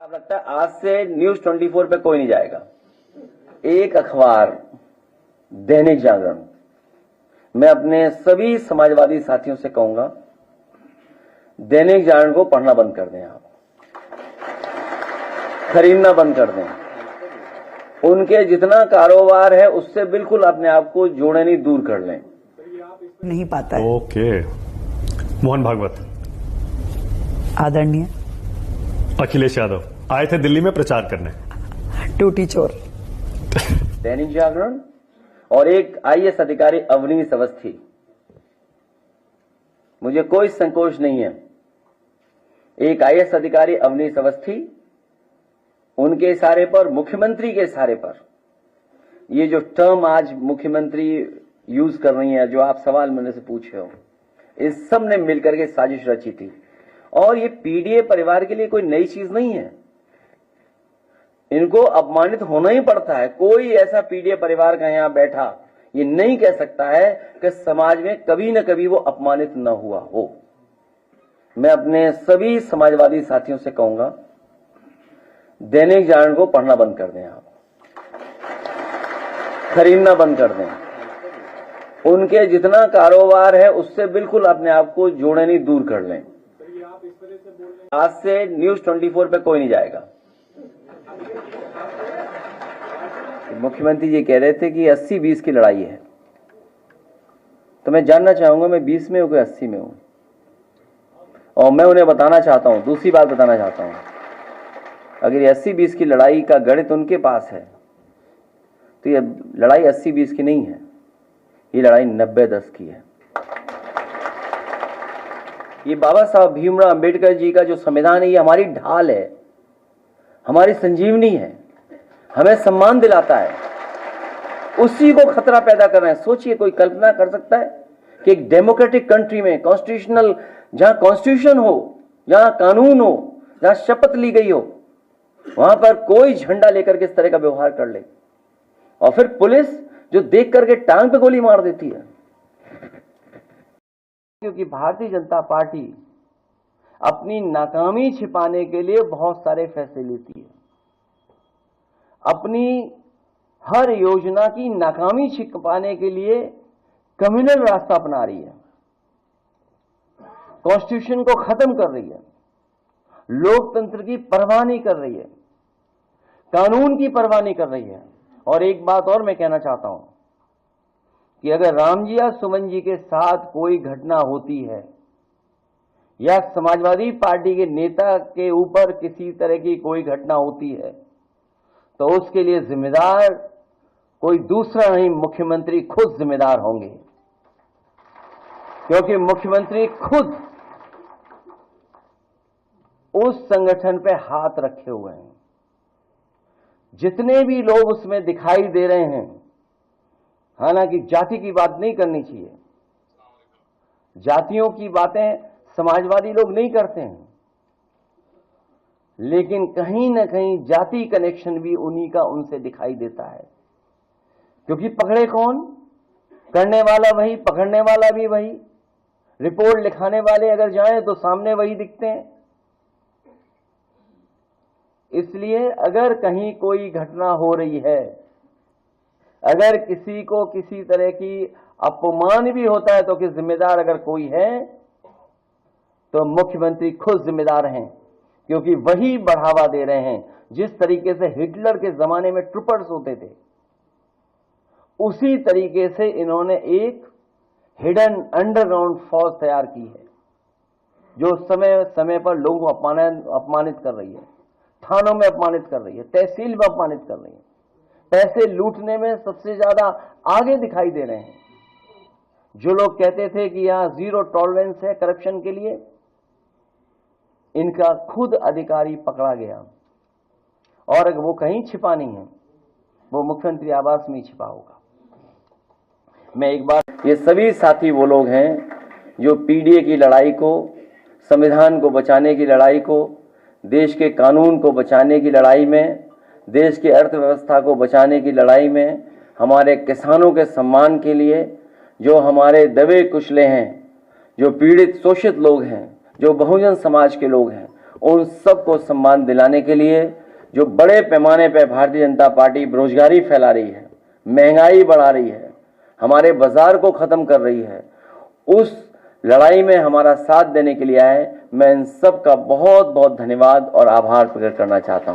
लगता है आज से न्यूज 24 पे कोई नहीं जाएगा। एक अखबार दैनिक जागरण, मैं अपने सभी समाजवादी साथियों से कहूंगा, दैनिक जागरण को पढ़ना बंद कर दें, आप खरीदना बंद कर दें। उनके जितना कारोबार है उससे बिल्कुल अपने आप को जोड़े नहीं, दूर कर लें। नहीं पाता है। ओके। मोहन भागवत, आदरणीय अखिलेश यादव आए थे दिल्ली में प्रचार करने, टूटी चोर। दैनिक जागरण और एक आईएएस अधिकारी अवनीश अवस्थी, मुझे कोई संकोच नहीं है, एक आईएएस अधिकारी अवनीश अवस्थी, उनके इशारे पर, मुख्यमंत्री के इशारे पर, ये जो टर्म आज मुख्यमंत्री यूज कर रही है, जो आप सवाल मेरे से पूछे हो, इस सब ने मिलकर के साजिश रची थी। और ये पीडीए परिवार के लिए कोई नई चीज नहीं है, इनको अपमानित होना ही पड़ता है। कोई ऐसा पीडीए परिवार का यहां बैठा ये नहीं कह सकता है कि समाज में कभी न कभी वो अपमानित न हुआ हो। मैं अपने सभी समाजवादी साथियों से कहूंगा, दैनिक जागरण को पढ़ना बंद कर दें, आप खरीदना बंद कर दें। उनके जितना कारोबार है उससे बिल्कुल अपने आप को जोड़े नहीं, दूर कर लें। आज से न्यूज 24 पे कोई नहीं जाएगा। मुख्यमंत्री जी कह रहे थे कि 80-20 की लड़ाई है, तो मैं जानना चाहूंगा मैं 20 में हूं कि 80 में हूं। और मैं उन्हें बताना चाहता हूं, दूसरी बात बताना चाहता हूं, अगर ये 80-20 की लड़ाई का गणित उनके पास है तो ये लड़ाई 80-20 की नहीं है, ये लड़ाई 90-10 की है। ये बाबा साहब भीमराव अंबेडकर जी का जो संविधान है, ये हमारी ढाल है, हमारी संजीवनी है, हमें सम्मान दिलाता है। उसी को खतरा पैदा कर रहे हैं। सोचिए, कोई कल्पना कर सकता है कि एक डेमोक्रेटिक कंट्री में, कॉन्स्टिट्यूशनल, जहां कॉन्स्टिट्यूशन हो, जहां कानून हो, जहां शपथ ली गई हो, वहां पर कोई झंडा लेकर के इस तरह का व्यवहार कर ले, और फिर पुलिस जो देख करके टांग पे गोली मार देती है। क्योंकि भारतीय जनता पार्टी अपनी नाकामी छिपाने के लिए बहुत सारे फैसले लेती है, अपनी हर योजना की नाकामी छिपाने के लिए कम्युनल रास्ता अपना रही है, कॉन्स्टिट्यूशन को खत्म कर रही है, लोकतंत्र की परवाह नहीं कर रही है, कानून की परवाह नहीं कर रही है। और एक बात और मैं कहना चाहता हूं कि अगर राम जी या सुमन जी के साथ कोई घटना होती है, या समाजवादी पार्टी के नेता के ऊपर किसी तरह की कोई घटना होती है, तो उसके लिए जिम्मेदार कोई दूसरा नहीं, मुख्यमंत्री खुद जिम्मेदार होंगे। क्योंकि मुख्यमंत्री खुद उस संगठन पे हाथ रखे हुए हैं। जितने भी लोग उसमें दिखाई दे रहे हैं, हालांकि जाति की बात नहीं करनी चाहिए, जातियों की बातें समाजवादी लोग नहीं करते हैं, लेकिन कहीं ना कहीं जाति कनेक्शन भी उन्हीं का उनसे दिखाई देता है। क्योंकि पकड़े कौन? करने वाला वही, पकड़ने वाला भी वही, रिपोर्ट लिखाने वाले अगर जाएं तो सामने वही दिखते हैं। इसलिए अगर कहीं कोई घटना हो रही है, अगर किसी को किसी तरह की अपमान भी होता है, तो कि जिम्मेदार अगर कोई है तो मुख्यमंत्री खुद जिम्मेदार हैं। क्योंकि वही बढ़ावा दे रहे हैं, जिस तरीके से हिटलर के जमाने में ट्रूपर्स होते थे, उसी तरीके से इन्होंने एक हिडन अंडरग्राउंड फौज तैयार की है, जो समय समय पर लोगों को अपमानित कर रही है, थानों में अपमानित कर रही है, तहसील में अपमानित कर रही है, पैसे लूटने में सबसे ज्यादा आगे दिखाई दे रहे हैं। जो लोग कहते थे कि यहां जीरो टॉलरेंस है करप्शन के लिए, इनका खुद अधिकारी पकड़ा गया, और अगर वो कहीं छिपा नहीं है, वो मुख्यमंत्री आवास में ही छिपा होगा। मैं एक बार, ये सभी साथी वो लोग हैं जो पीडीए की लड़ाई को, संविधान को बचाने की लड़ाई को, देश के कानून को बचाने की लड़ाई में, देश की अर्थव्यवस्था को बचाने की लड़ाई में, हमारे किसानों के सम्मान के लिए, जो हमारे दबे कुचले हैं, जो पीड़ित शोषित लोग हैं, जो बहुजन समाज के लोग हैं, उन सबको सम्मान दिलाने के लिए जो बड़े पैमाने पर भारतीय जनता पार्टी बेरोजगारी फैला रही है, महंगाई बढ़ा रही है, हमारे बाजार को खत्म कर रही है, उस लड़ाई में हमारा साथ देने के लिए आए, मैं इन सब का बहुत बहुत धन्यवाद और आभार प्रकट करना चाहता हूं।